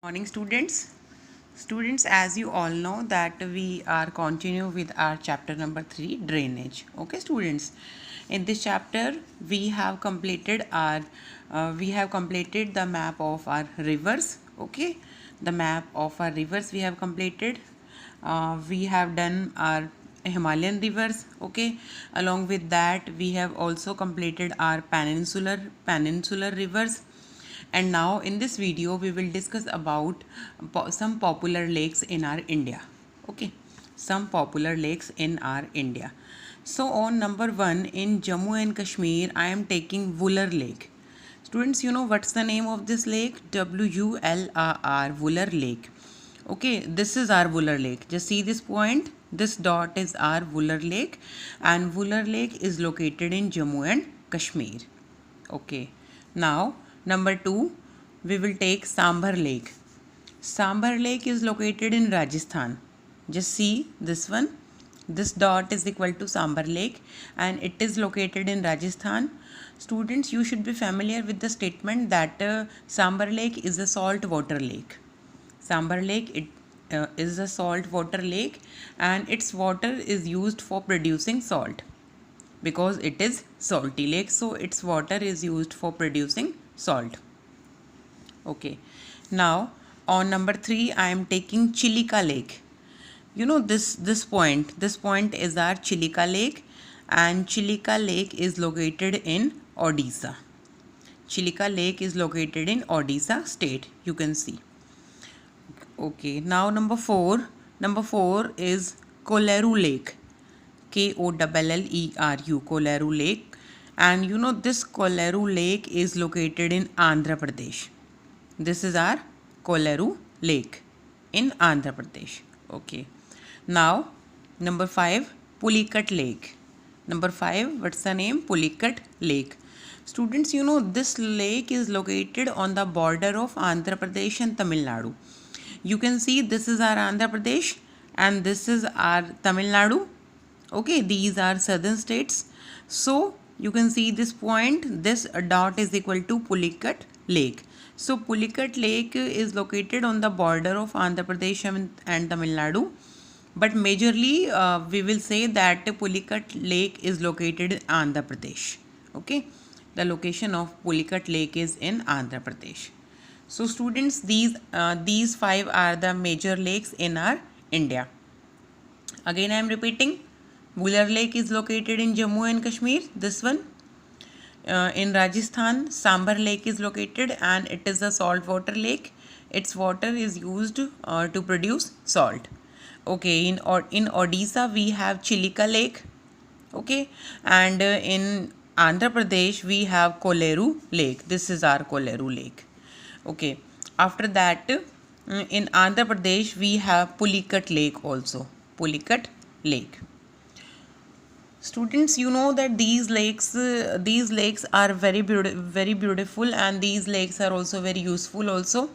Morning students, as you all know that we are continue with our chapter number 3, drainage. Okay students, in this chapter we have completed the map of our rivers. Okay, the map of our rivers we have completed. We have done our Himalayan rivers. Okay, along with that we have also completed our peninsular rivers. And now in this video we will discuss about some popular lakes in our India. Okay, some popular lakes in our India. So on number 1, in Jammu and Kashmir I am taking Wular Lake. Students, you know what's the name of this lake? WULRR, Wular Lake. Okay, this is our Wular Lake. Just see this point, this dot is our Wular Lake, and Wular Lake is located in Jammu and Kashmir. Okay, now number 2, we will take Sambar Lake. Sambar Lake is located in Rajasthan. Just see this one. This dot is equal to Sambar Lake and it is located in Rajasthan. Students, you should be familiar with the statement that Sambar Lake is a salt water lake. Sambar Lake is a salt water lake and its water is used for producing salt because it is salty lake, so its water is used for producing salt. Okay, now on number 3 I am taking Chilika Lake. You know this point is our Chilika Lake, and Chilika Lake is located in Odisha. Chilika Lake is located in Odisha state, you can see. Okay, now number 4 is Kolleru Lake. Kolleru, Kolleru Lake. And you know this Kolleru Lake is located in Andhra Pradesh. This is our Kolleru Lake in Andhra Pradesh. Okay, now number 5, Pulicat Lake. Number 5, what's the name? Pulicat Lake. Students, you know this lake is located on the border of Andhra Pradesh and Tamil Nadu. You can see this is our Andhra Pradesh and this is our Tamil Nadu. Okay, these are southern states. So you can see this point, this dot is equal to Pulicat Lake. So Pulicat Lake is located on the border of Andhra Pradesh and Tamil Nadu. But majorly we will say that Pulicat Lake is located in Andhra Pradesh. Okay, the location of Pulicat Lake is in Andhra Pradesh. So students, these 5 are the major lakes in our India. Again I am repeating, Wular Lake is located in Jammu and Kashmir, this one. In Rajasthan, Sambar Lake is located and it is a saltwater lake. Its water is used to produce salt. Okay, in Odisha we have Chilika Lake. Okay, and in Andhra Pradesh we have Kolleru Lake. This is our Kolleru Lake. Okay, after that in Andhra Pradesh we have Pulicat Lake also. Pulicat Lake. Students, you know that these lakes are very beautiful, and these lakes are also very useful also,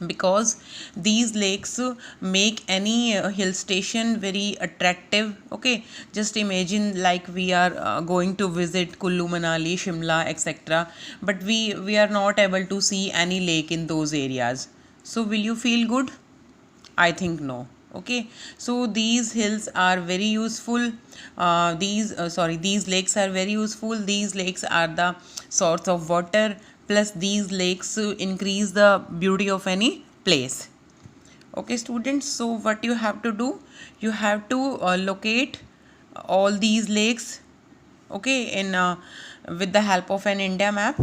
because these lakes make any hill station very attractive. Okay, just imagine like we are going to visit Kullu Manali, Shimla, etc., but we are not able to see any lake in those areas. So will you feel good? I think no. Okay, so these hills are very useful. These lakes are very useful. These lakes are the source of water, plus these lakes increase the beauty of any place. Okay students, so what you have to do, you have to locate all these lakes. Okay, in with the help of an India map,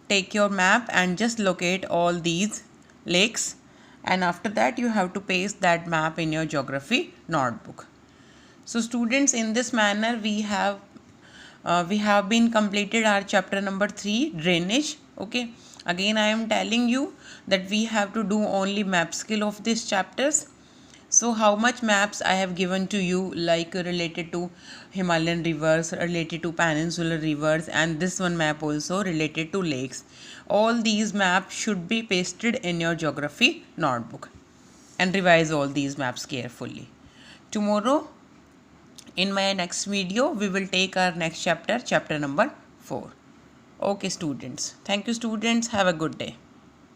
take your map and just locate all these lakes, and after that you have to paste that map in your geography notebook. So students, in this manner we have been completed our chapter number 3, drainage. Okay, again I am telling you that we have to do only map skill of these chapters. So how much maps I have given to you, like related to Himalayan rivers, related to peninsular rivers, and this one map also related to lakes. All these maps should be pasted in your geography notebook, and revise all these maps carefully. Tomorrow in my next video we will take our next chapter, chapter number 4. Okay students, thank you students, have a good day.